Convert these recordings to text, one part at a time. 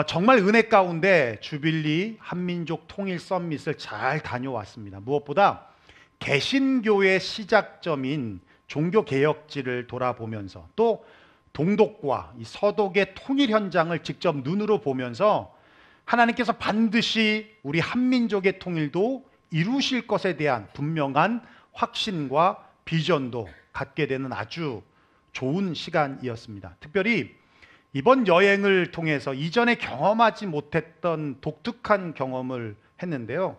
정말 은혜 가운데 주빌리 한민족 통일 서밋을 잘 다녀왔습니다. 무엇보다 개신교의 시작점인 종교개혁지를 돌아보면서 또 동독과 이 서독의 통일 현장을 직접 눈으로 보면서 하나님께서 반드시 우리 한민족의 통일도 이루실 것에 대한 분명한 확신과 비전도 갖게 되는 아주 좋은 시간이었습니다. 특별히 이번 여행을 통해서 이전에 경험하지 못했던 독특한 경험을 했는데요.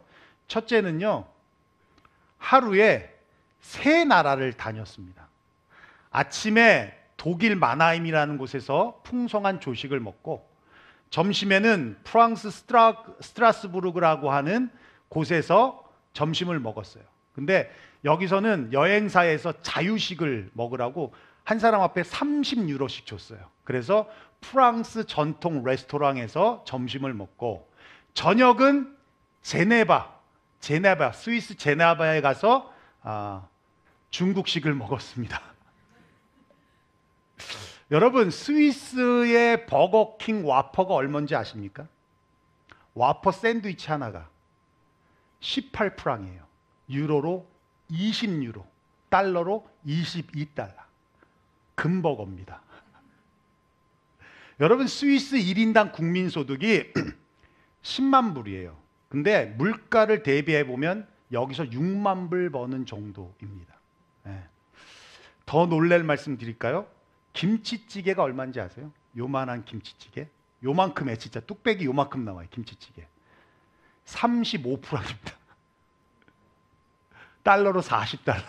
첫째는요, 하루에 3나라를 다녔습니다. 아침에 독일 마나임이라는 곳에서 풍성한 조식을 먹고, 점심에는 프랑스 스트라스부르크라고 하는 곳에서 점심을 먹었어요. 근데 여기서는 여행사에서 자유식을 먹으라고 한 사람 앞에 30유로씩 줬어요. 그래서 프랑스 전통 레스토랑에서 점심을 먹고, 저녁은 제네바, 스위스 제네바에 가서 중국식을 먹었습니다. 여러분, 스위스의 버거킹 와퍼가 얼마인지 아십니까? 와퍼 샌드위치 하나가 18프랑이에요. 유로로 20유로, 달러로 22달러. 금버거입니다. 여러분, 스위스 1인당 국민소득이 10만 불이에요. 근데 물가를 대비해 보면 여기서 6만 불 버는 정도입니다. 네. 더 놀랄 말씀 드릴까요? 김치찌개가 얼마인지 아세요? 요만한 김치찌개, 요만큼에 진짜 뚝배기 요만큼 나와요. 김치찌개 35프랑입니다. 달러로 40달러.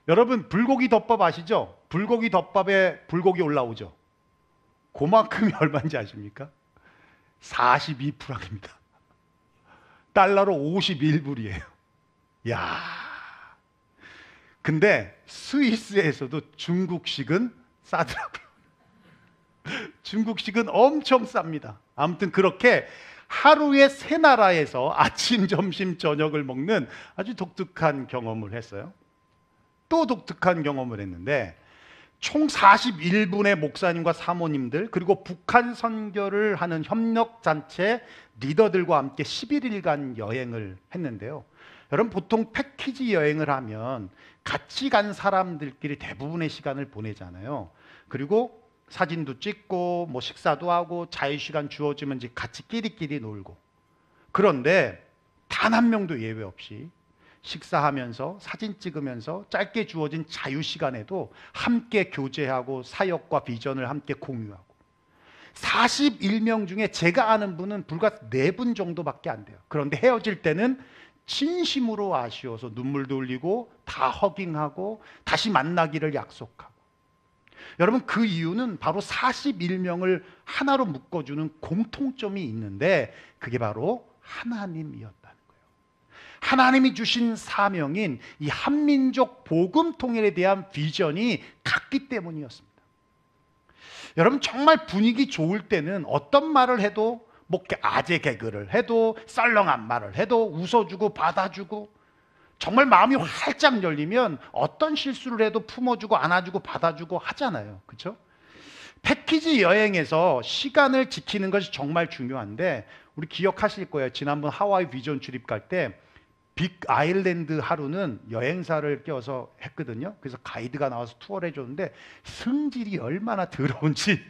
여러분, 불고기 덮밥 아시죠? 불고기 덮밥에 불고기 올라오죠? 그만큼이 얼마인지 아십니까? 42프랑입니다. 달러로 51불이에요. 야. 근데 스위스에서도 중국식은 싸더라고요. 중국식은 엄청 쌉니다. 아무튼 그렇게 하루에 3나라에서 아침, 점심, 저녁을 먹는 아주 독특한 경험을 했어요. 또 독특한 경험을 했는데, 총 41분의 목사님과 사모님들, 그리고 북한 선교를 하는 협력단체 리더들과 함께 11일간 여행을 했는데요. 여러분, 보통 패키지 여행을 하면 같이 간 사람들끼리 대부분의 시간을 보내잖아요. 그리고 사진도 찍고 뭐 식사도 하고 자유시간 주어지면 이제 같이 끼리끼리 놀고. 그런데 단 한 명도 예외 없이 식사하면서 사진 찍으면서 짧게 주어진 자유시간에도 함께 교제하고 사역과 비전을 함께 공유하고, 41명 중에 제가 아는 분은 불과 4분 정도밖에 안 돼요. 그런데 헤어질 때는 진심으로 아쉬워서 눈물도 흘리고 다 허깅하고 다시 만나기를 약속하고. 여러분, 그 이유는 바로 41명을 하나로 묶어주는 공통점이 있는데, 그게 바로 하나님이었다는 거예요. 하나님이 주신 사명인 이 한민족 복음 통일에 대한 비전이 같기 때문이었습니다. 여러분, 정말 분위기 좋을 때는 어떤 말을 해도, 뭐 아재 개그를 해도, 썰렁한 말을 해도 웃어주고 받아주고, 정말 마음이 활짝 열리면 어떤 실수를 해도 품어주고 안아주고 받아주고 하잖아요. 그렇죠? 패키지 여행에서 시간을 지키는 것이 정말 중요한데, 우리 기억하실 거예요. 지난번 하와이 비전 출입 갈 때 빅 아일랜드 하루는 여행사를 껴서 했거든요. 그래서 가이드가 나와서 투어를 해줬는데 승질이 얼마나 더러운지,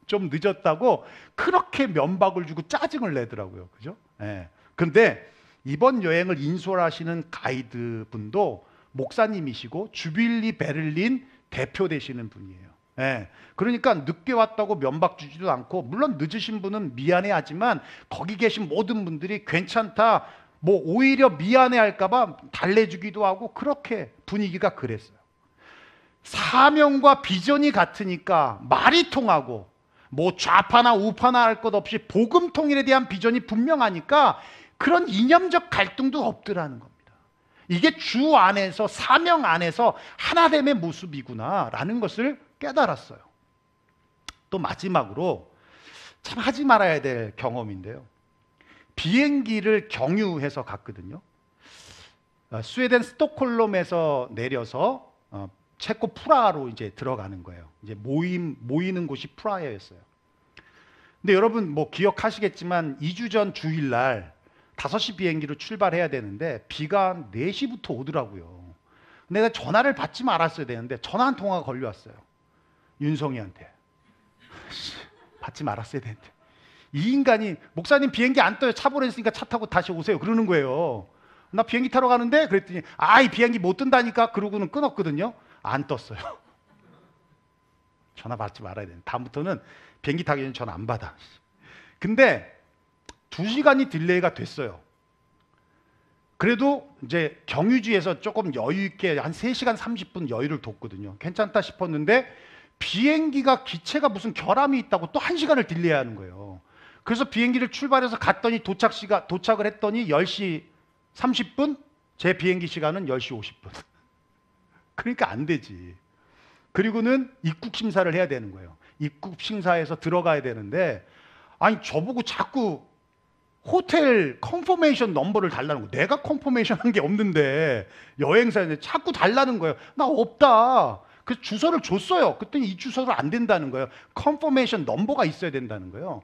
좀 늦었다고 그렇게 면박을 주고 짜증을 내더라고요. 그죠? 예. 근데 이번 여행을 인솔하시는 가이드 분도 목사님이시고 주빌리 베를린 대표 되시는 분이에요. 예. 그러니까 늦게 왔다고 면박 주지도 않고, 물론 늦으신 분은 미안해하지만 거기 계신 모든 분들이 괜찮다, 뭐 오히려 미안해할까봐 달래주기도 하고, 그렇게 분위기가 그랬어요. 사명과 비전이 같으니까 말이 통하고, 뭐 좌파나 우파나 할 것 없이 복음 통일에 대한 비전이 분명하니까 그런 이념적 갈등도 없더라는 겁니다. 이게 주 안에서, 사명 안에서 하나됨의 모습이구나라는 것을 깨달았어요. 또 마지막으로 참 하지 말아야 될 경험인데요. 비행기를 경유해서 갔거든요. 스웨덴 스톡홀름에서 내려서 체코 프라하로 이제 들어가는 거예요. 이제 모이는 곳이 프라하였어요. 근데 여러분 뭐 기억하시겠지만 2주 전 주일날 5시 비행기로 출발해야 되는데 비가 4시부터 오더라고요. 내가 전화를 받지 말았어야 되는데 전화 한 통화가 걸려왔어요. 윤성이한테. 받지 말았어야 되는데. 이 인간이 목사님 비행기 안 떠요. 차 보냈으니까 차 타고 다시 오세요. 그러는 거예요. 나 비행기 타러 가는데 그랬더니 이 비행기 못 뜬다니까 그러고는 끊었거든요. 안 떴어요. 전화 받지 말아야 되는데 다음부터는 비행기 타기 전에 전화 안 받아. 근데 2시간이 딜레이가 됐어요. 그래도 이제 경유지에서 조금 여유 있게 한 3시간 30분 여유를 뒀거든요. 괜찮다 싶었는데 비행기가 기체가 무슨 결함이 있다고 또 1시간을 딜레이하는 거예요. 그래서 비행기를 출발해서 갔더니 도착을 했더니 10시 30분, 제 비행기 시간은 10시 50분. 그러니까 안 되지. 그리고는 입국 심사를 해야 되는 거예요. 입국 심사에서 들어가야 되는데 아니 저보고 자꾸 호텔 컨포메이션 넘버를 달라는 거예요. 내가 컨포메이션 한 게 없는데 여행사에 자꾸 달라는 거예요. 나 없다. 그래서 주소를 줬어요. 그랬더니 이 주소로 안 된다는 거예요. 컨포메이션 넘버가 있어야 된다는 거예요.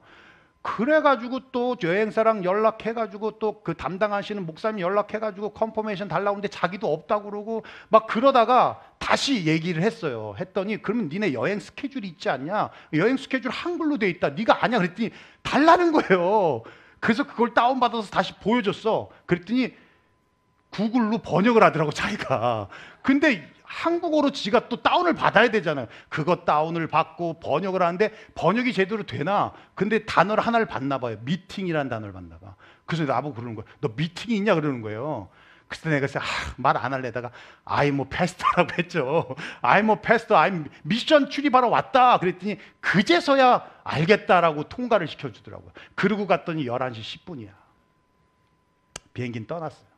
그래가지고 또 여행사랑 연락해가지고 또 그 담당하시는 목사님 연락해가지고 컨포메이션 달라고 하는데 자기도 없다고 그러고 막 그러다가 다시 얘기를 했어요. 했더니 그러면 니네 여행 스케줄이 있지 않냐? 여행 스케줄 한글로 돼 있다. 네가 아냐? 그랬더니 달라는 거예요. 그래서 그걸 다운받아서 다시 보여줬어. 그랬더니 구글로 번역을 하더라고 자기가. 근데 한국어로 지가 또 다운을 받아야 되잖아요. 그거 다운을 받고 번역을 하는데 번역이 제대로 되나? 근데 단어를 하나를 받나 봐요. 미팅이라는 단어를 받나 봐. 그래서 나보고 그러는 거예요. 너 미팅이 있냐? 그러는 거예요. 그래서 내가 말 안 할래다가 I'm a pastor라고 했죠. I'm a pastor. I'm 미션 출입하러 왔다. 그랬더니 그제서야 알겠다라고 통과를 시켜주더라고요. 그러고 갔더니 11시 10분이야. 비행기는 떠났어요.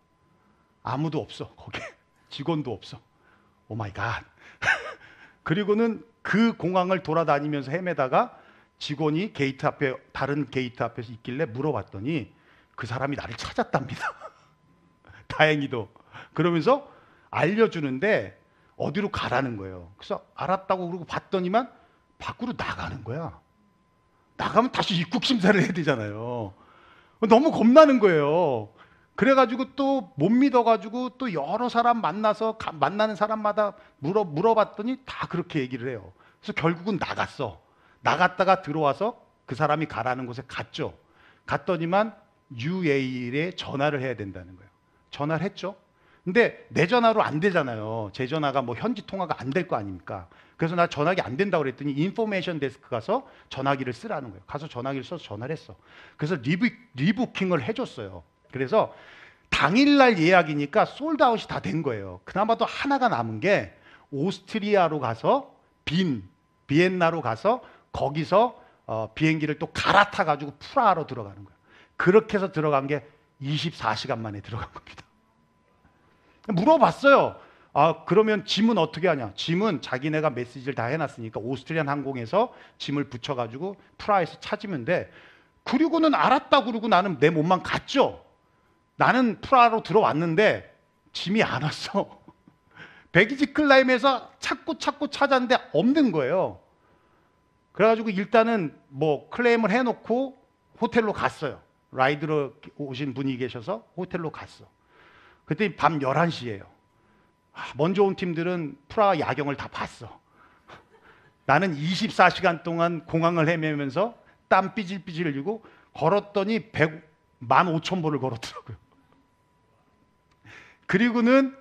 아무도 없어. 거기에 직원도 없어. 오 마이 갓. 그리고는 그 공항을 돌아다니면서 헤매다가 직원이 게이트 앞에 다른 게이트 앞에서 있길래 물어봤더니 그 사람이 나를 찾았답니다. 다행히도. 그러면서 알려주는데 어디로 가라는 거예요. 그래서 알았다고 그러고 봤더니만 밖으로 나가는 거야. 나가면 다시 입국 심사를 해야 되잖아요. 너무 겁나는 거예요. 그래가지고 또 못 믿어가지고 또 여러 사람 만나서 만나는 사람마다 물어봤더니 다 그렇게 얘기를 해요. 그래서 결국은 나갔어. 나갔다가 들어와서 그 사람이 가라는 곳에 갔죠. 갔더니만 UAE에 전화를 해야 된다는 거예요. 전화를 했죠. 근데 내 전화로 안 되잖아요. 제 전화가 뭐 현지 통화가 안 될 거 아닙니까? 그래서 나 전화기 안 된다고 그랬더니 인포메이션 데스크 가서 전화기를 쓰라는 거예요. 가서 전화기를 써서 전화를 했어. 그래서 리부킹을 해줬어요. 그래서 당일날 예약이니까 솔드아웃이 다 된 거예요. 그나마도 하나가 남은 게 오스트리아로 가서 비엔나로 가서 거기서 비행기를 또 갈아타가지고 프라하로 들어가는 거예요. 그렇게 해서 들어간 게 24시간 만에 들어간 겁니다. 물어봤어요. 그러면 짐은 어떻게 하냐? 짐은 자기네가 메시지를 다 해놨으니까 오스트리안 항공에서 짐을 붙여가지고 프라하에서 찾으면 돼. 그리고는 알았다 그러고 나는 내 몸만 갔죠. 나는 프라하로 들어왔는데 짐이 안 왔어. 배기지 클라임에서 찾고 찾았는데 없는 거예요. 그래가지고 일단은 뭐 클레임을 해놓고 호텔로 갔어요. 라이드로 오신 분이 계셔서 호텔로 갔어. 그때 밤 11시예요. 먼저 온 팀들은 프라하 야경을 다 봤어. 나는 24시간 동안 공항을 헤매면서 땀 삐질삐질 흘리고 걸었더니 15,000보를 걸었더라고요. 그리고는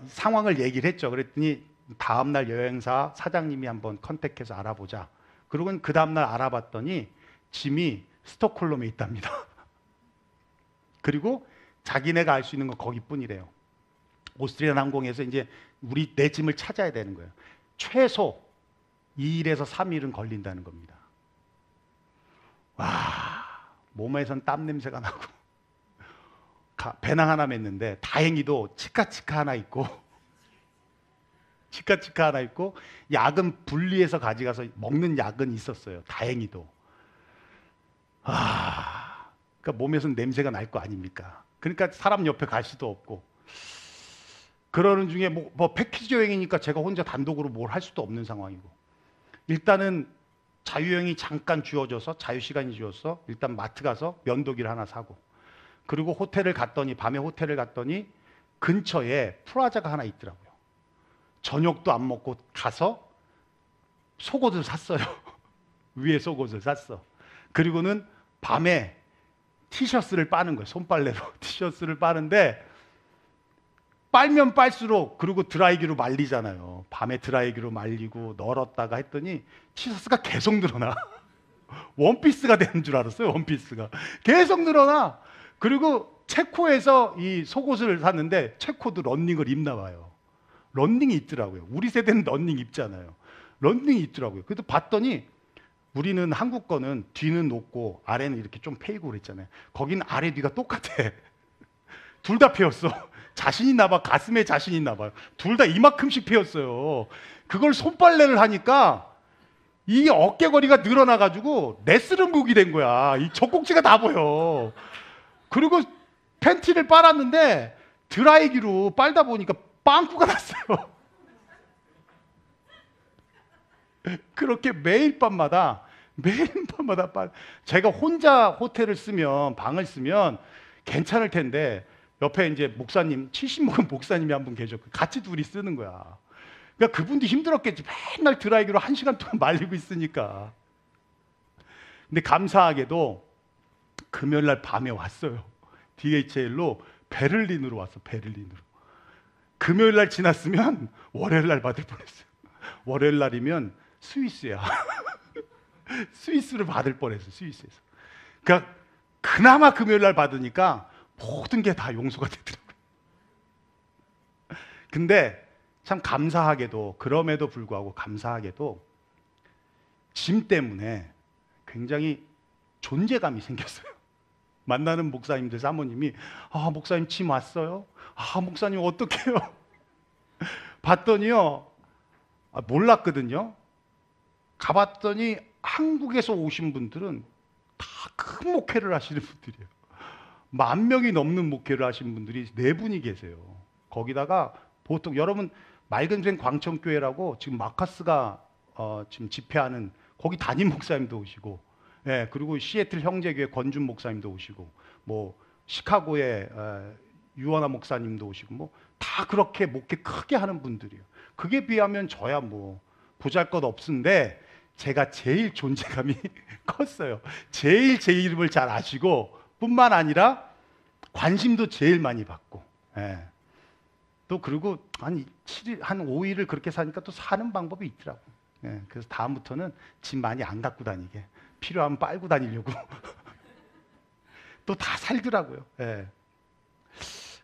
상황을 얘기를 했죠. 그랬더니 다음날 여행사 사장님이 한번 컨택해서 알아보자. 그러고는 그 다음날 알아봤더니 짐이 스톡홀름에 있답니다. 그리고 자기네가 알 수 있는 건 거기뿐이래요. 오스트리안 항공에서 이제 내 짐을 찾아야 되는 거예요. 최소 2일에서 3일은 걸린다는 겁니다. 와, 몸에선 땀 냄새가 나고 배낭 하나 맸는데 다행히도 치카치카 하나 있고 약은 분리해서 가져가서 먹는 약은 있었어요. 다행히도. 그러니까 몸에선 냄새가 날 거 아닙니까? 그러니까 사람 옆에 갈 수도 없고 그러는 중에 뭐 패키지 여행이니까 제가 혼자 단독으로 뭘 할 수도 없는 상황이고 일단은 자유여행이 잠깐 주어져서 자유시간이 주어서 일단 마트 가서 면도기를 하나 사고, 그리고 호텔을 갔더니 밤에 호텔을 갔더니 근처에 프라자가 하나 있더라고요. 저녁도 안 먹고 가서 속옷을 샀어요. 위에 속옷을 샀어. 그리고는 밤에 티셔츠를 빠는 거예요. 손빨래로 티셔츠를 빠는데 빨면 빨수록, 그리고 드라이기로 말리잖아요. 밤에 드라이기로 말리고 널었다가 했더니 티셔츠가 계속 늘어나. 원피스가 되는 줄 알았어요. 원피스가 계속 늘어나. 그리고 체코에서 이 속옷을 샀는데 체코도 런닝을 입나 봐요. 런닝이 있더라고요. 우리 세대는 런닝 입잖아요. 런닝이 있더라고요. 그래서 봤더니 우리는 한국 거는 뒤는 높고 아래는 이렇게 좀 패이고 그랬잖아요. 거긴 아래 뒤가 똑같아. 둘 다 패였어. 자신 있나 봐. 가슴에 자신 있나 봐요. 둘 다 이만큼씩 패였어요. 그걸 손빨래를 하니까 이 어깨거리가 늘어나가지고 레스링복이 된 거야. 이 젖꼭지가 다 보여. 그리고 팬티를 빨았는데 드라이기로 빨다 보니까 빵꾸가 났어요. 그렇게 매일 밤마다 제가 혼자 호텔을 쓰면, 방을 쓰면 괜찮을 텐데 옆에 이제 목사님, 70 먹은 목사님이 한 분 계셨고 같이 둘이 쓰는 거야. 그러니까 그분도 힘들었겠지. 맨날 드라이기로 1시간 동안 말리고 있으니까. 근데 감사하게도 금요일 날 밤에 왔어요. DHL로 베를린으로 왔어. 베를린으로. 금요일 날 지났으면 월요일 날 받을 뻔했어요. 월요일 날이면 스위스야. 스위스를 받을 뻔했어. 스위스에서. 그러니까 그나마 금요일 날 받으니까 모든 게 다 용서가 되더라고요. 근데 참 감사하게도, 그럼에도 불구하고 감사하게도 짐 때문에 굉장히 존재감이 생겼어요. 만나는 목사님들, 사모님이 아, 목사님 짐 왔어요? 아, 목사님 어떡해요? 봤더니요, 몰랐거든요. 가봤더니 한국에서 오신 분들은 다 큰 목회를 하시는 분들이에요. 10,000명이 넘는 목회를 하신 분들이 4분이 계세요. 거기다가 보통 여러분 맑은생 광천교회라고 지금 마카스가 지금 집회하는 거기 담임 목사님도 오시고, 예, 그리고 시애틀 형제교회 권준 목사님도 오시고, 뭐 시카고의 유원아 목사님도 오시고, 뭐 다 그렇게 목회 크게 하는 분들이에요. 그게 비하면 저야 뭐 보잘것 없은데 제가 제일 존재감이 컸어요. 제일 제 이름을 잘 아시고 뿐만 아니라 관심도 제일 많이 받고, 예. 또 그리고 한 7일, 한 5일을 그렇게 사니까 또 사는 방법이 있더라고. 예. 그래서 다음부터는 짐 많이 안 갖고 다니게, 필요하면 빨고 다니려고. 또 다 살더라고요. 예.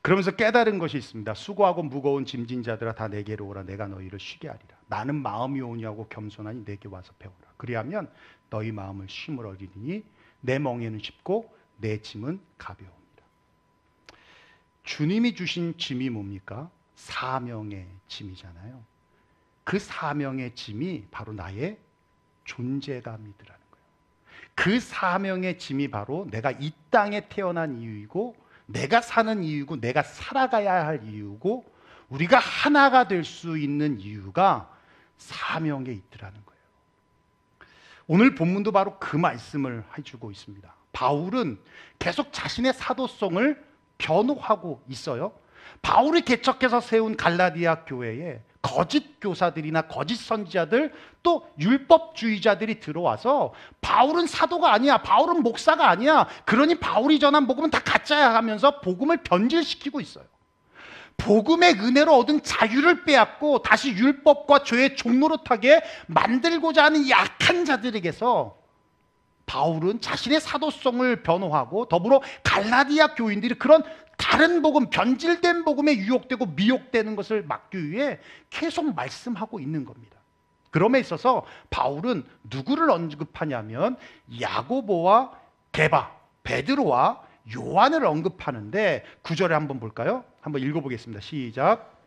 그러면서 깨달은 것이 있습니다. 수고하고 무거운 짐진 자들아 다 내게로 오라. 내가 너희를 쉬게 하리라. 나는 마음이 온유하고 겸손하니 내게 와서 배우라. 그리하면 너희 마음을 쉼을 얻으리니 내 멍에는 쉽고 내 짐은 가벼웁니다. 주님이 주신 짐이 뭡니까? 사명의 짐이잖아요. 그 사명의 짐이 바로 나의 존재감이더라는 거예요. 그 사명의 짐이 바로 내가 이 땅에 태어난 이유이고, 내가 사는 이유고, 내가 살아가야 할 이유고, 우리가 하나가 될 수 있는 이유가 사명에 있더라는 거예요. 오늘 본문도 바로 그 말씀을 해주고 있습니다. 바울은 계속 자신의 사도성을 변호하고 있어요. 바울이 개척해서 세운 갈라디아 교회에 거짓 교사들이나 거짓 선지자들, 또 율법주의자들이 들어와서 바울은 사도가 아니야, 바울은 목사가 아니야, 그러니 바울이 전한 복음은 다 가짜야 하면서 복음을 변질시키고 있어요. 복음의 은혜로 얻은 자유를 빼앗고 다시 율법과 죄의 종노릇하게 만들고자 하는 약한 자들에게서 바울은 자신의 사도성을 변호하고, 더불어 갈라디아 교인들이 그런 다른 복음, 변질된 복음에 유혹되고 미혹되는 것을 막기 위해 계속 말씀하고 있는 겁니다. 그럼에 있어서 바울은 누구를 언급하냐면 야고보와 게바, 베드로와 요한을 언급하는데 9절에 한번 볼까요? 한번 읽어보겠습니다. 시작.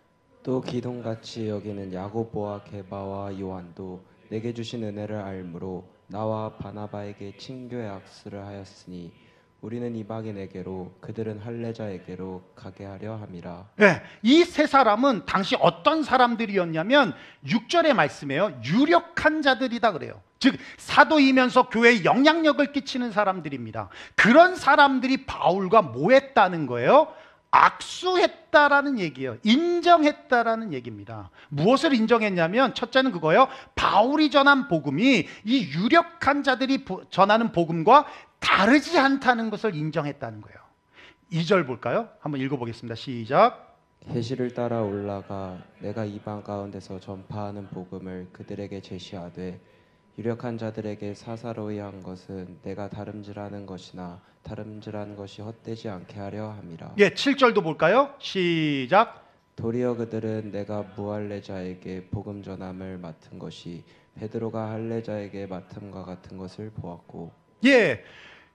또 기둥같이 여기는 야고보와 게바와 요한도 내게 주신 은혜를 알므로 나와 바나바에게 친교의 악수를 하였으니 우리는 이방인에게로 그들은 할례자에게로 가게 하려 함이라. 네, 이 세 사람은 당시 어떤 사람들이었냐면 6절의 말씀이에요. 유력한 자들이다 그래요. 즉 사도이면서 교회에 영향력을 끼치는 사람들입니다. 그런 사람들이 바울과 뭐 했다는 거예요? 악수했다라는 얘기예요. 인정했다라는 얘기입니다. 무엇을 인정했냐면 첫째는 그거예요. 바울이 전한 복음이 이 유력한 자들이 전하는 복음과 다르지 않다는 것을 인정했다는 거예요. 2절 볼까요? 한번 읽어보겠습니다. 시작. 계시를 따라 올라가 내가 이방 가운데서 전파하는 복음을 그들에게 제시하되 유력한 자들에게 사사로이 한 것은 내가 다름질하는 것이나 다름질하는 것이 헛되지 않게 하려 함이라. 예, 7절도 볼까요? 시작. 도리어 그들은 내가 무할례자에게 복음 전함을 맡은 것이 베드로가 할례자에게 맡음과 같은 것을 보았고. 예,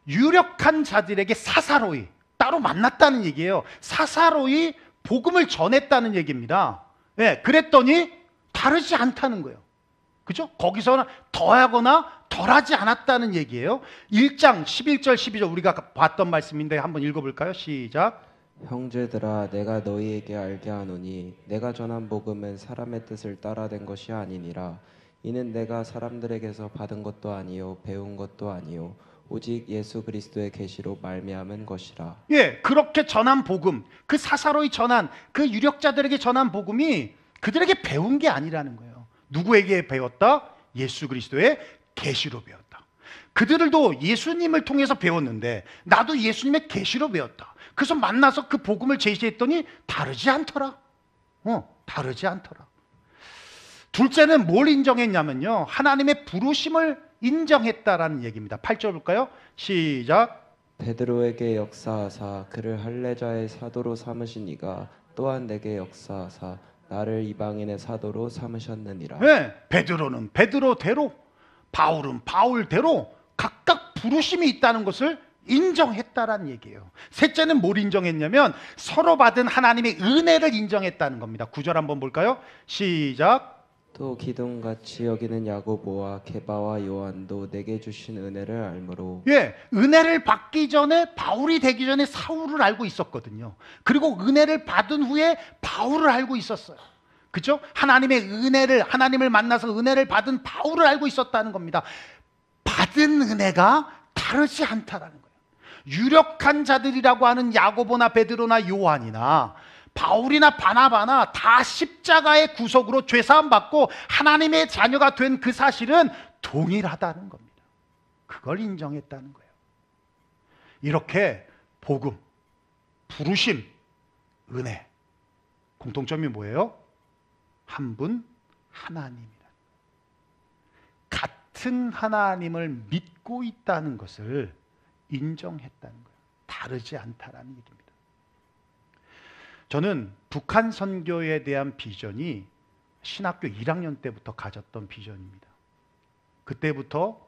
유력한 자들에게 사사로이 따로 만났다는 얘기예요. 사사로이 복음을 전했다는 얘기입니다. 예, 그랬더니 다르지 않다는 거예요. 그죠? 거기서는 더하거나 덜하지 않았다는 얘기예요. 1장 11절 12절 우리가 봤던 말씀인데 한번 읽어볼까요? 시작. 형제들아 내가 너희에게 알게 하노니 내가 전한 복음은 사람의 뜻을 따라된 것이 아니니라. 이는 내가 사람들에게서 받은 것도 아니요 배운 것도 아니요 오직 예수 그리스도의 계시로 말미암은 것이라. 예, 그렇게 전한 복음, 그 사사로이 전한 그 유력자들에게 전한 복음이 그들에게 배운 게 아니라는 거예요. 누구에게 배웠다? 예수 그리스도의 계시로 배웠다. 그들도 예수님을 통해서 배웠는데 나도 예수님의 계시로 배웠다. 그래서 만나서 그 복음을 제시했더니 다르지 않더라. 다르지 않더라. 둘째는 뭘 인정했냐면요, 하나님의 부르심을 인정했다라는 얘기입니다. 8절 볼까요? 시작. 베드로에게 역사하사 그를 할례자의 사도로 삼으신 이가 또한 내게 역사하사 나를 이방인의 사도로 삼으셨느니라. 네, 베드로는 베드로대로, 바울은 바울대로 각각 부르심이 있다는 것을 인정했다라는 얘기예요. 셋째는 뭘 인정했냐면 서로 받은 하나님의 은혜를 인정했다는 겁니다. 9절 한번 볼까요? 시작. 또 기둥같이 여기는 야고보와 게바와 요한도 내게 주신 은혜를 알므로. 예, 은혜를 받기 전에, 바울이 되기 전에 사울을 알고 있었거든요. 그리고 은혜를 받은 후에 바울을 알고 있었어요. 그죠? 하나님의 은혜를, 하나님을 만나서 은혜를 받은 바울을 알고 있었다는 겁니다. 받은 은혜가 다르지 않다라는 거예요. 유력한 자들이라고 하는 야고보나 베드로나 요한이나 바울이나 바나바나 다 십자가의 구속으로 죄사함 받고 하나님의 자녀가 된 그 사실은 동일하다는 겁니다. 그걸 인정했다는 거예요. 이렇게 복음, 부르심, 은혜, 공통점이 뭐예요? 한 분 하나님이다. 같은 하나님을 믿고 있다는 것을 인정했다는 거예요. 다르지 않다라는 얘기입니다. 저는 북한 선교에 대한 비전이 신학교 1학년 때부터 가졌던 비전입니다. 그때부터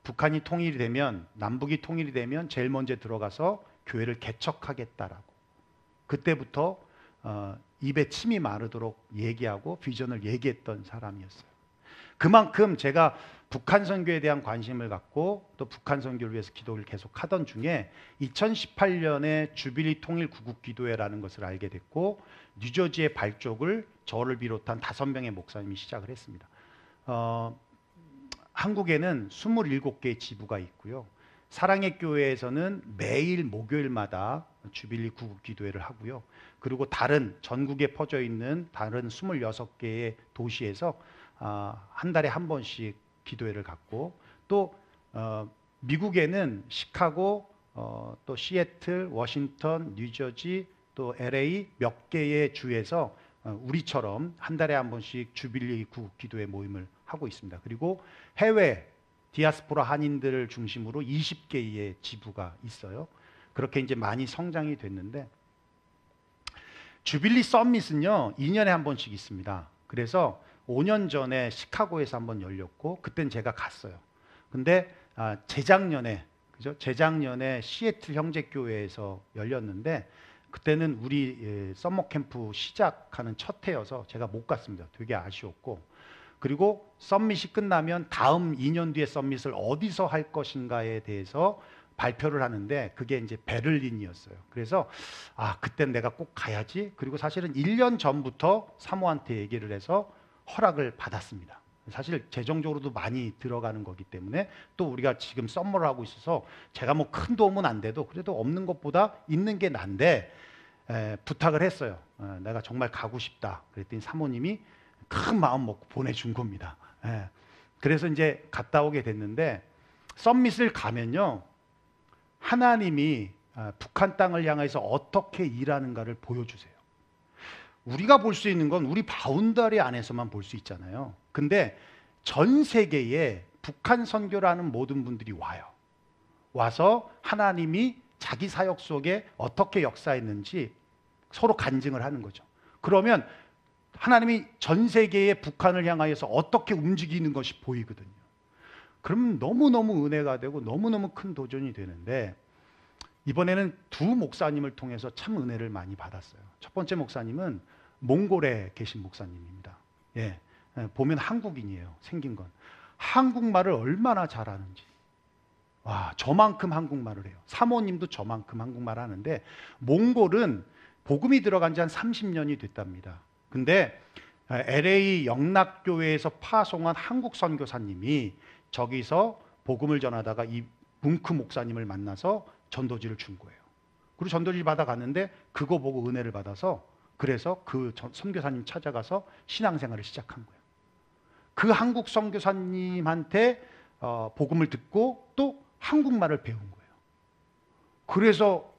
북한이 통일이 되면, 남북이 통일이 되면 제일 먼저 들어가서 교회를 개척하겠다라고, 그때부터 입에 침이 마르도록 얘기하고 비전을 얘기했던 사람이었어요. 그만큼 제가 북한 선교에 대한 관심을 갖고 또 북한 선교를 위해서 기도를 계속 하던 중에 2018년에 주빌리 통일 구국기도회라는 것을 알게 됐고, 뉴저지의 발족을 저를 비롯한 5명의 목사님이 시작을 했습니다. 한국에는 27개의 지부가 있고요. 사랑의 교회에서는 매일 목요일마다 주빌리 구국기도회를 하고요. 그리고 다른 전국에 퍼져 있는 다른 26개의 도시에서 한 달에 한 번씩 기도회를 갖고, 또 미국에는 시카고, 또 시애틀, 워싱턴, 뉴저지, 또 LA 몇 개의 주에서 우리처럼 한 달에 한 번씩 주빌리 구국기도회 모임을 하고 있습니다. 그리고 해외 디아스포라 한인들을 중심으로 20개의 지부가 있어요. 그렇게 이제 많이 성장이 됐는데, 주빌리 서밋은요 2년에 한 번씩 있습니다. 그래서 5년 전에 시카고에서 한번 열렸고, 그땐 제가 갔어요. 근데 재작년에 시애틀 형제교회에서 열렸는데, 그때는 우리 썸머 캠프 시작하는 첫 해여서 제가 못 갔습니다. 되게 아쉬웠고, 그리고 썸밋이 끝나면 다음 2년 뒤에 썸밋을 어디서 할 것인가에 대해서 발표를 하는데, 그게 이제 베를린이었어요. 그래서 그땐 내가 꼭 가야지. 그리고 사실은 1년 전부터 사모한테 얘기를 해서 허락을 받았습니다. 사실 재정적으로도 많이 들어가는 거기 때문에 또 우리가 지금 썸머를 하고 있어서 제가 뭐 큰 도움은 안 돼도 그래도 없는 것보다 있는 게 난데 부탁을 했어요. 내가 정말 가고 싶다. 그랬더니 사모님이 큰 마음 먹고 보내준 겁니다. 그래서 이제 갔다 오게 됐는데 썸밋을 가면요. 하나님이 북한 땅을 향해서 어떻게 일하는가를 보여주세요. 우리가 볼 수 있는 건 우리 바운더리 안에서만 볼 수 있잖아요. 근데 전 세계에 북한 선교라는 모든 분들이 와요. 와서 하나님이 자기 사역 속에 어떻게 역사했는지 서로 간증을 하는 거죠. 그러면 하나님이 전 세계의 북한을 향하여서 어떻게 움직이는 것이 보이거든요. 그럼 너무너무 은혜가 되고 너무너무 큰 도전이 되는데 이번에는 두 목사님을 통해서 참 은혜를 많이 받았어요. 첫 번째 목사님은 몽골에 계신 목사님입니다. 보면 한국인이에요. 생긴 건. 한국말을 얼마나 잘하는지. 와, 저만큼 한국말을 해요. 사모님도 저만큼 한국말 하는데 몽골은 복음이 들어간 지 한 30년이 됐답니다. 근데 LA 영락교회에서 파송한 한국 선교사님이 저기서 복음을 전하다가 이 뭉크 목사님을 만나서 전도지를 준 거예요. 그리고 전도지를 받아갔는데 그거 보고 은혜를 받아서 그래서 그 선교사님 찾아가서 신앙생활을 시작한 거예요. 그 한국 선교사님한테 복음을 듣고 또 한국말을 배운 거예요. 그래서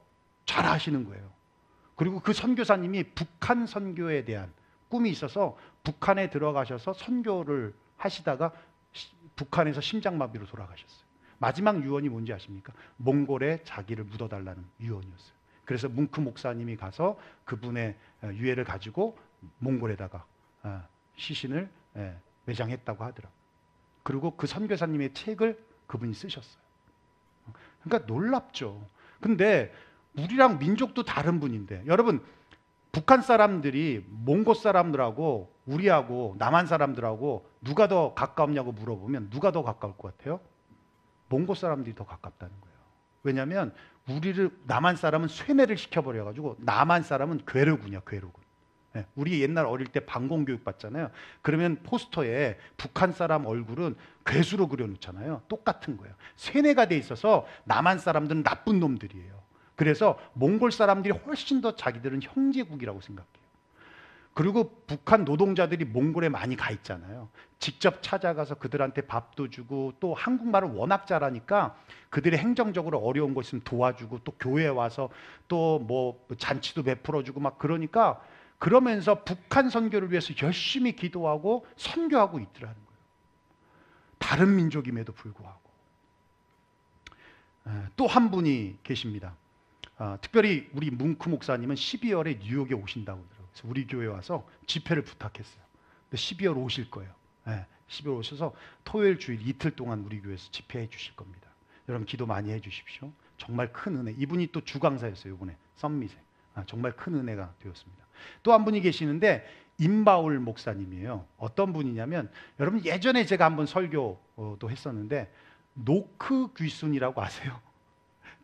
잘 하시는 거예요. 그리고 그 선교사님이 북한 선교에 대한 꿈이 있어서 북한에 들어가셔서 선교를 하시다가 북한에서 심장마비로 돌아가셨어요. 마지막 유언이 뭔지 아십니까? 몽골에 자기를 묻어달라는 유언이었어요. 그래서 뭉크 목사님이 가서 그분의 유해를 가지고 몽골에다가 시신을 매장했다고 하더라고요. 그리고 그 선교사님의 책을 그분이 쓰셨어요. 그러니까 놀랍죠. 근데 우리랑 민족도 다른 분인데 여러분 북한 사람들이 몽골 사람들하고 우리하고 남한 사람들하고 누가 더 가깝냐고 물어보면 누가 더 가까울 것 같아요? 몽골 사람들이 더 가깝다는 거예요. 왜냐하면 우리를 남한 사람은 쇠뇌를 시켜버려가지고 남한 사람은 괴뢰군이야, 괴뢰군. 우리 옛날 어릴 때 방공교육 받잖아요. 그러면 포스터에 북한 사람 얼굴은 괴수로 그려놓잖아요. 똑같은 거예요. 쇠뇌가 돼 있어서 남한 사람들은 나쁜 놈들이에요. 그래서 몽골 사람들이 훨씬 더 자기들은 형제국이라고 생각해요. 그리고 북한 노동자들이 몽골에 많이 가 있잖아요. 직접 찾아가서 그들한테 밥도 주고 또 한국말을 워낙 잘하니까 그들이 행정적으로 어려운 거 있으면 도와주고 또 교회에 와서 또 뭐 잔치도 베풀어주고 막 그러니까 그러면서 북한 선교를 위해서 열심히 기도하고 선교하고 있더라는 거예요. 다른 민족임에도 불구하고. 또 한 분이 계십니다. 특별히 우리 뭉크 목사님은 12월에 뉴욕에 오신다고 그러더라고요. 그래서 우리 교회 와서 집회를 부탁했어요. 근데 12월 오실 거예요. 12월 오셔서 토요일 주일 이틀 동안 우리 교회에서 집회해 주실 겁니다. 여러분 기도 많이 해 주십시오. 정말 큰 은혜. 이분이 또 주강사였어요. 이번에 썸밋에. 정말 큰 은혜가 되었습니다. 또 한 분이 계시는데 임바울 목사님이에요. 어떤 분이냐면 여러분 예전에 제가 한번 설교도 했었는데 노크 귀순이라고 아세요?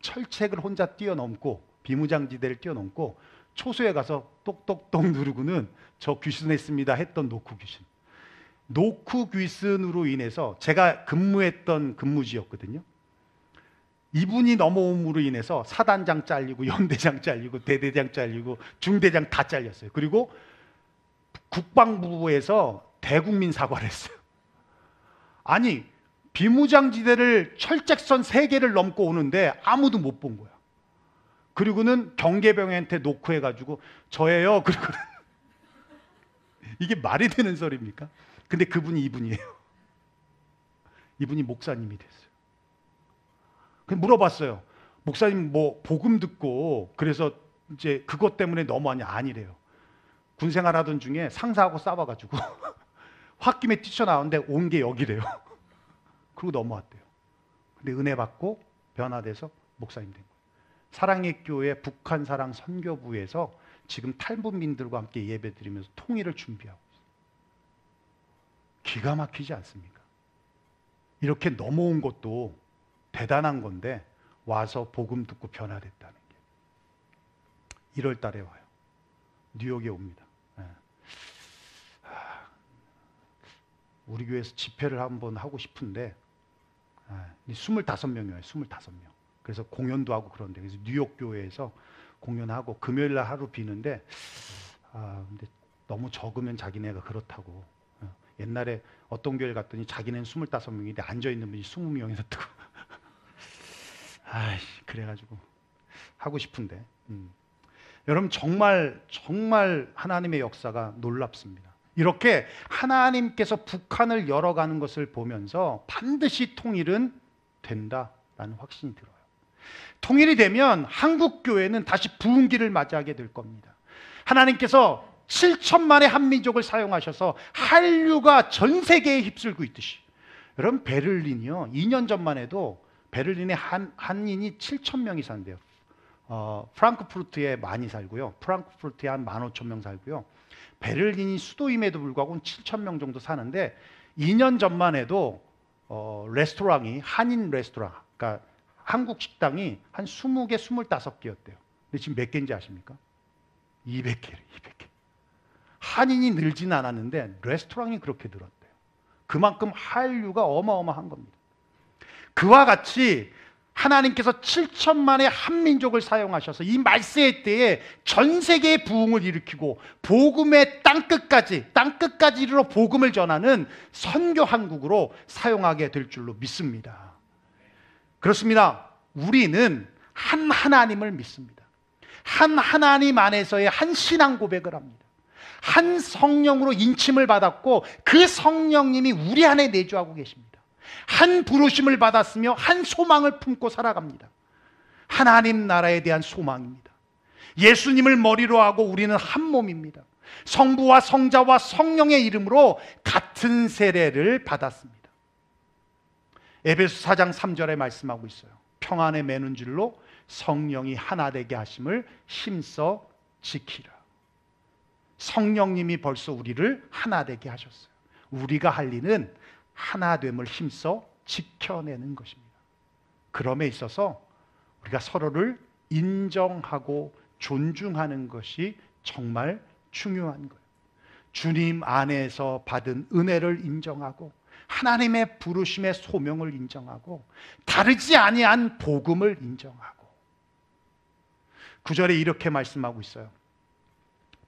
철책을 혼자 뛰어넘고 비무장지대를 뛰어넘고 초소에 가서 똑똑똑 누르고는 저 귀순했습니다 했던 노크 귀순. 노크 귀순으로 인해서 제가 근무했던 근무지였거든요. 이분이 넘어옴으로 인해서 사단장 잘리고 연대장 잘리고 대대장 잘리고 중대장 다 잘렸어요. 그리고 국방부에서 대국민 사과를 했어요. 아니 비무장지대를 철책선 3개를 넘고 오는데 아무도 못 본 거야. 그리고는 경계병한테 노크해가지고 저예요. 그리고 이게 말이 되는 소리입니까? 근데 그분이 이분이에요. 이분이 목사님이 됐어요. 그래서 물어봤어요. 목사님 뭐 복음 듣고 그래서 이제 그것 때문에 넘어왔냐? 아니래요. 군 생활하던 중에 상사하고 싸워가지고 홧김에 뛰쳐나왔는데 온 게 여기래요. 그리고 넘어왔대요. 근데 은혜 받고 변화돼서 목사님 된 거예요. 사랑의 교회 북한 사랑 선교부에서 지금 탈북민들과 함께 예배드리면서 통일을 준비하고 있어요. 기가 막히지 않습니까? 이렇게 넘어온 것도 대단한 건데 와서 복음 듣고 변화됐다는 게 1월 달에 와요. 뉴욕에 옵니다. 우리 교회에서 집회를 한번 하고 싶은데 25명이에요. 25명. 그래서 공연도 하고 그런데 그래서 뉴욕 교회에서 공연하고 금요일 날 하루 비는데 근데 너무 적으면 자기네가 그렇다고. 옛날에 어떤 교회를 갔더니 자기네는 25명인데 앉아있는 분이 20명이었다고. 그래가지고 하고 싶은데 여러분 정말 하나님의 역사가 놀랍습니다. 이렇게 하나님께서 북한을 열어가는 것을 보면서 반드시 통일은 된다라는 확신이 들어요. 통일이 되면 한국 교회는 다시 부흥기를 맞이하게 될 겁니다. 하나님께서 7천만의 한민족을 사용하셔서 한류가 전 세계에 휩쓸고 있듯이, 여러분 베를린이요 2년 전만 해도 베를린에 한인이 7천 명이 산대요. 프랑크푸르트에 많이 살고요. 프랑크푸르트에 한 15,000명 살고요. 베를린이 수도임에도 불구하고 7천 명 정도 사는데 2년 전만 해도 레스토랑이 한인 레스토랑, 그러니까 한국 식당이 한 20개, 25개였대요. 근데 지금 몇 개인지 아십니까? 200개래, 200개. 한인이 늘지는 않았는데 레스토랑이 그렇게 늘었대요. 그만큼 한류가 어마어마한 겁니다. 그와 같이 하나님께서 7천만의 한민족을 사용하셔서 이 말세의 때에 전 세계의 부흥을 일으키고 복음의 땅끝까지 이르러 복음을 전하는 선교 한국으로 사용하게 될 줄로 믿습니다. 그렇습니다. 우리는 한 하나님을 믿습니다. 한 하나님 안에서의 한 신앙 고백을 합니다. 한 성령으로 인침을 받았고 그 성령님이 우리 안에 내주하고 계십니다. 한 부르심을 받았으며 한 소망을 품고 살아갑니다. 하나님 나라에 대한 소망입니다. 예수님을 머리로 하고 우리는 한 몸입니다. 성부와 성자와 성령의 이름으로 같은 세례를 받았습니다. 에베소 4장 3절에 말씀하고 있어요. 평안에 매는 줄로 성령이 하나 되게 하심을 힘써 지키라. 성령님이 벌써 우리를 하나 되게 하셨어요. 우리가 할 일은 하나됨을 힘써 지켜내는 것입니다. 그럼에 있어서 우리가 서로를 인정하고 존중하는 것이 정말 중요한 거예요. 주님 안에서 받은 은혜를 인정하고 하나님의 부르심의 소명을 인정하고 다르지 아니한 복음을 인정하고 9절에 이렇게 말씀하고 있어요.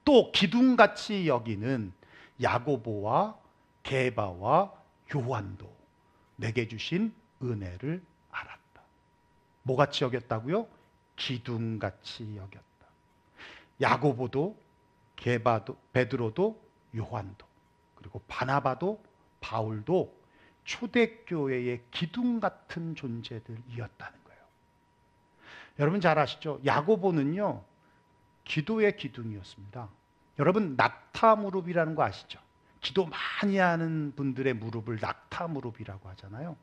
또 기둥같이 여기는 야고보와 게바와 요한도 내게 주신 은혜를 알았다. 뭐같이 여겼다고요? 기둥같이 여겼다. 야고보도 게바도 베드로도 요한도 그리고 바나바도 바울도 초대교회의 기둥 같은 존재들이었다는 거예요. 여러분 잘 아시죠? 야고보는요 기도의 기둥이었습니다. 여러분 낙타 무릎이라는 거 아시죠? 기도 많이 하는 분들의 무릎을 낙타 무릎이라고 하잖아요.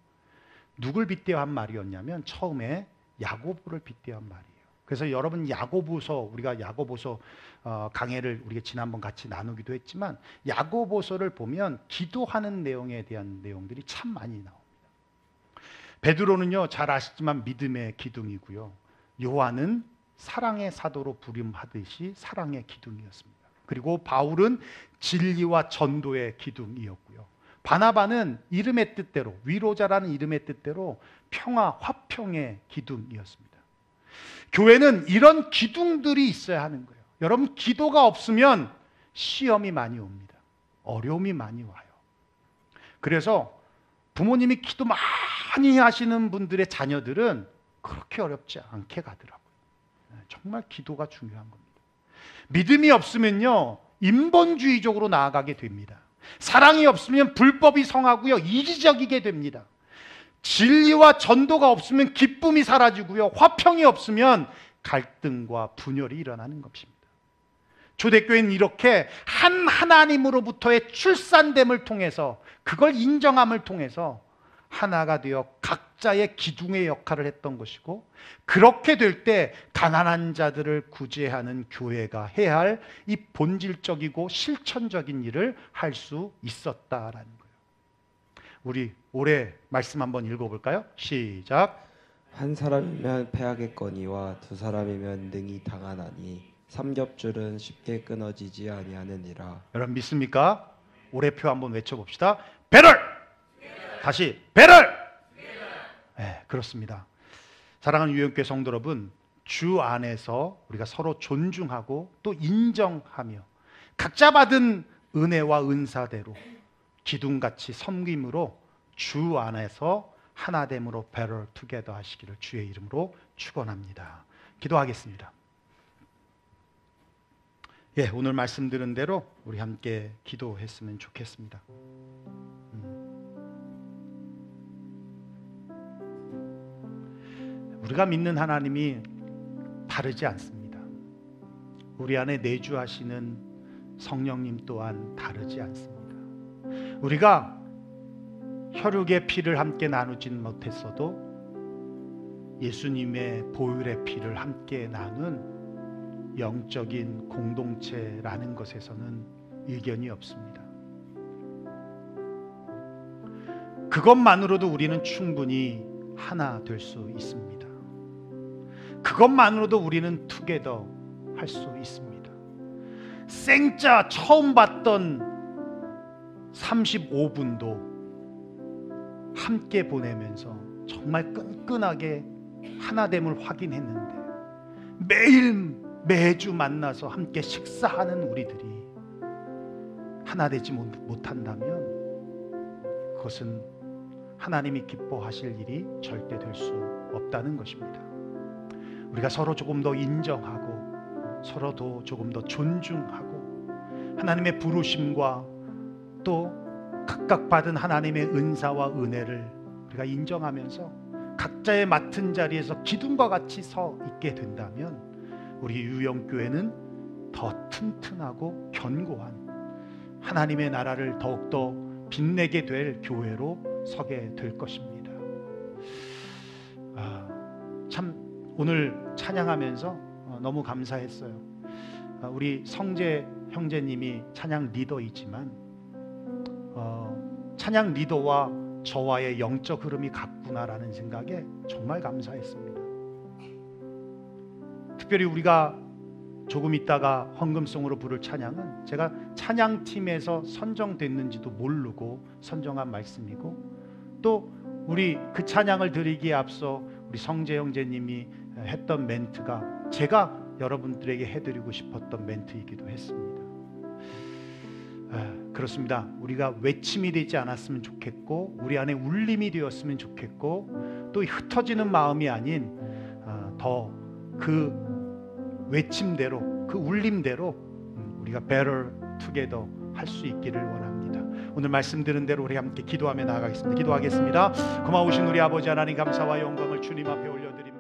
누굴 빗대어 한 말이었냐면 처음에 야고보를 빗대어 한 말이에요. 그래서 여러분 야고보서, 우리가 야고보서 강해를 우리가 지난번 같이 나누기도 했지만 야고보서를 보면 기도하는 내용에 대한 내용들이 참 많이 나옵니다. 베드로는요 잘 아시지만 믿음의 기둥이고요. 요한은 사랑의 사도로 부름하듯이 사랑의 기둥이었습니다. 그리고 바울은 진리와 전도의 기둥이었고요. 바나바는 이름의 뜻대로, 위로자라는 이름의 뜻대로 평화, 화평의 기둥이었습니다. 교회는 이런 기둥들이 있어야 하는 거예요. 여러분 기도가 없으면 시험이 많이 옵니다. 어려움이 많이 와요. 그래서 부모님이 기도 많이 하시는 분들의 자녀들은 그렇게 어렵지 않게 가더라고요. 정말 기도가 중요한 겁니다. 믿음이 없으면요 인본주의적으로 나아가게 됩니다. 사랑이 없으면 불법이 성하고요 이기적이게 됩니다. 진리와 전도가 없으면 기쁨이 사라지고요 화평이 없으면 갈등과 분열이 일어나는 것입니다. 초대교회는 이렇게 한 하나님으로부터의 출산됨을 통해서 그걸 인정함을 통해서 하나가 되어 각자의 기둥의 역할을 했던 것이고, 그렇게 될 때 가난한 자들을 구제하는 교회가 해야 할 이 본질적이고 실천적인 일을 할 수 있었다라는 거예요. 우리 올해 말씀 한번 읽어볼까요? 시작. 한 사람이면 패하겠거니와 두 사람이면 능히 당하나니 삼겹줄은 쉽게 끊어지지 아니하느니라. 여러분 믿습니까? 올해표 한번 외쳐봅시다. better. 다시 better. 네, 그렇습니다. 사랑하는 유영교회 성도 여러분, 주 안에서 우리가 서로 존중하고 또 인정하며 각자 받은 은혜와 은사대로 기둥같이 섬김으로 주 안에서 하나됨으로 better together 하시기를 주의 이름으로 축원합니다. 기도하겠습니다. 예, 오늘 말씀 들은 대로 우리 함께 기도했으면 좋겠습니다. 우리가 믿는 하나님이 다르지 않습니다. 우리 안에 내주하시는 성령님 또한 다르지 않습니다. 우리가 혈육의 피를 함께 나누진 못했어도 예수님의 보혈의 피를 함께 나눈 영적인 공동체라는 것에서는 이견이 없습니다. 그것만으로도 우리는 충분히 하나 될 수 있습니다. 그것만으로도 우리는 투게더 할 수 있습니다. 생짜 처음 봤던 35분도 함께 보내면서 정말 끈끈하게 하나됨을 확인했는데 매주 만나서 함께 식사하는 우리들이 하나 되지 못한다면 그것은 하나님이 기뻐하실 일이 절대 될 수 없다는 것입니다. 우리가 서로 조금 더 인정하고 서로도 조금 더 존중하고 하나님의 부르심과 또 각각 받은 하나님의 은사와 은혜를 우리가 인정하면서 각자의 맡은 자리에서 기둥과 같이 서 있게 된다면 우리 유영교회는 더 튼튼하고 견고한 하나님의 나라를 더욱더 빛내게 될 교회로 서게 될 것입니다. 참 오늘 찬양하면서 너무 감사했어요. 우리 성재 형제님이 찬양 리더이지만 찬양 리더와 저와의 영적 흐름이 같구나라는 생각에 정말 감사했습니다. 특별히 우리가 조금 있다가 헌금송으로 부를 찬양은 제가 찬양팀에서 선정됐는지도 모르고 선정한 말씀이고 또 우리 그 찬양을 드리기에 앞서 우리 성재 형제님이 했던 멘트가 제가 여러분들에게 해드리고 싶었던 멘트이기도 했습니다. 그렇습니다. 우리가 외침이 되지 않았으면 좋겠고 우리 안에 울림이 되었으면 좋겠고 또 흩어지는 마음이 아닌 더 그 외침대로 그 울림대로 우리가 better together 할 수 있기를 원합니다. 오늘 말씀 들은 대로 우리 함께 기도하며 나아가겠습니다. 기도하겠습니다. 고마우신 우리 아버지 하나님 감사와 영광을 주님 앞에 올려드립니다.